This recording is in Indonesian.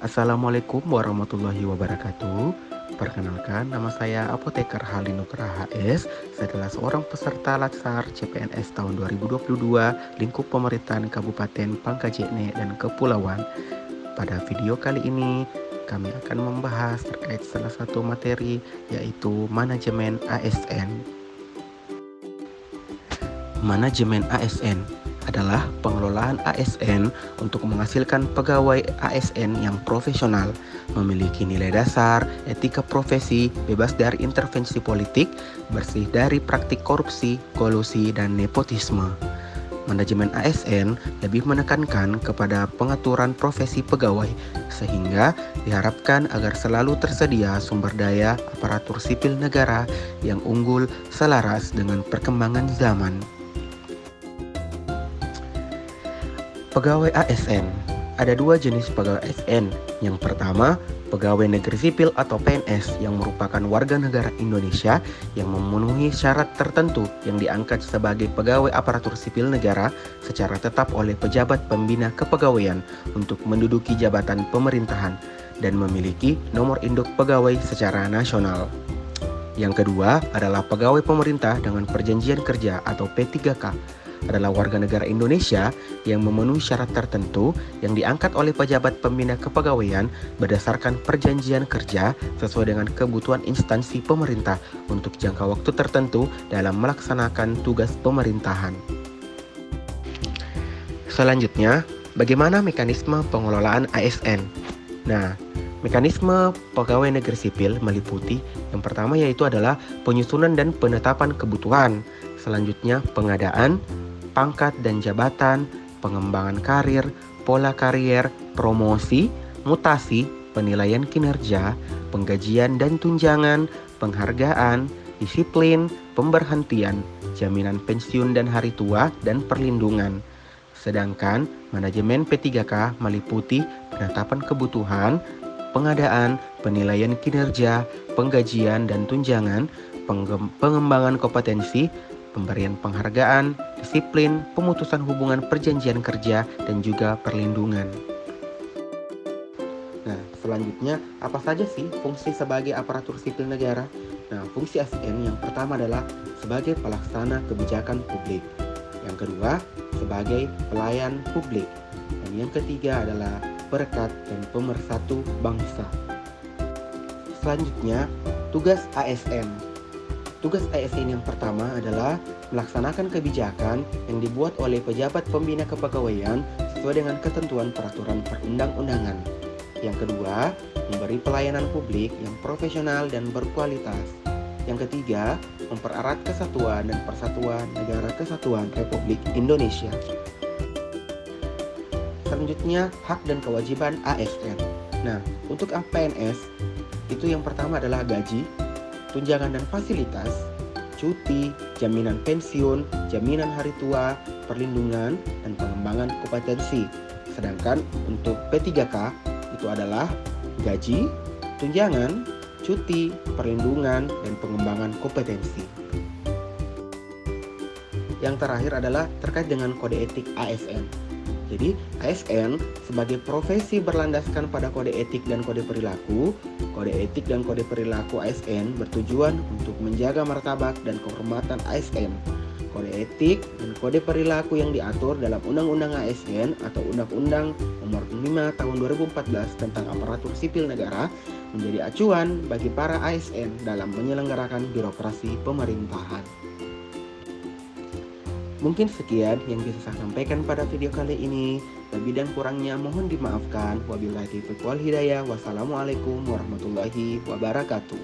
Assalamualaikum warahmatullahi wabarakatuh. Perkenalkan, nama saya Apoteker Halinugraha HS. Saya adalah seorang peserta Latsar CPNS tahun 2022 lingkup pemerintahan Kabupaten Pangkajene dan Kepulauan. Pada video kali ini, kami akan membahas terkait salah satu materi, yaitu manajemen ASN. Manajemen ASN adalah pengelolaan ASN untuk menghasilkan pegawai ASN yang profesional, memiliki nilai dasar, etika profesi, bebas dari intervensi politik, bersih dari praktik korupsi, kolusi, dan nepotisme. Manajemen ASN lebih menekankan kepada pengaturan profesi pegawai, sehingga diharapkan agar selalu tersedia sumber daya aparatur sipil negara yang unggul selaras dengan perkembangan zaman. Pegawai ASN. Ada dua jenis pegawai ASN. Yang pertama, pegawai negeri sipil atau PNS yang merupakan warga negara Indonesia yang memenuhi syarat tertentu yang diangkat sebagai pegawai aparatur sipil negara secara tetap oleh pejabat pembina kepegawaian untuk menduduki jabatan pemerintahan dan memiliki nomor induk pegawai secara nasional. Yang kedua adalah pegawai pemerintah dengan perjanjian kerja atau P3K, adalah warga negara Indonesia yang memenuhi syarat tertentu yang diangkat oleh pejabat pembina kepegawaian berdasarkan perjanjian kerja sesuai dengan kebutuhan instansi pemerintah untuk jangka waktu tertentu dalam melaksanakan tugas pemerintahan. Selanjutnya, bagaimana mekanisme pengelolaan ASN? Nah, mekanisme pegawai negeri sipil meliputi yang pertama yaitu adalah penyusunan dan penetapan kebutuhan. Selanjutnya, pengadaan, pangkat dan jabatan, pengembangan karir, pola karier, promosi, mutasi, penilaian kinerja, penggajian dan tunjangan, penghargaan, disiplin, pemberhentian, jaminan pensiun dan hari tua, dan perlindungan. Sedangkan manajemen P3K meliputi penetapan kebutuhan, pengadaan, penilaian kinerja, penggajian dan tunjangan, pengembangan kompetensi, pemberian penghargaan, disiplin, pemutusan hubungan perjanjian kerja, dan juga perlindungan. Nah, selanjutnya apa saja sih fungsi sebagai aparatur sipil negara? Nah, fungsi ASN yang pertama adalah sebagai pelaksana kebijakan publik. Yang kedua, sebagai pelayan publik. Dan yang ketiga adalah perekat dan pemersatu bangsa. Selanjutnya, tugas ASN. Tugas ASN yang pertama adalah melaksanakan kebijakan yang dibuat oleh pejabat pembina kepegawaian sesuai dengan ketentuan peraturan perundang-undangan. Yang kedua, memberi pelayanan publik yang profesional dan berkualitas. Yang ketiga, mempererat kesatuan dan persatuan Negara Kesatuan Republik Indonesia. Selanjutnya, hak dan kewajiban ASN. Nah, untuk PNS, itu yang pertama adalah gaji, tunjangan dan fasilitas, cuti, jaminan pensiun, jaminan hari tua, perlindungan, dan pengembangan kompetensi. Sedangkan untuk P3K itu adalah gaji, tunjangan, cuti, perlindungan, dan pengembangan kompetensi. Yang terakhir adalah terkait dengan kode etik ASN. Jadi, ASN sebagai profesi berlandaskan pada kode etik dan kode perilaku. Kode etik dan kode perilaku ASN bertujuan untuk menjaga martabat dan kehormatan ASN. Kode etik dan kode perilaku yang diatur dalam Undang-Undang ASN atau Undang-Undang Nomor 5 Tahun 2014 tentang Aparatur Sipil Negara menjadi acuan bagi para ASN dalam menyelenggarakan birokrasi pemerintahan. Mungkin sekian yang bisa saya sampaikan pada video kali ini. Lebih dan kurangnya mohon dimaafkan. Wabillahi taufiq wal hidayah. Wassalamualaikum warahmatullahi wabarakatuh.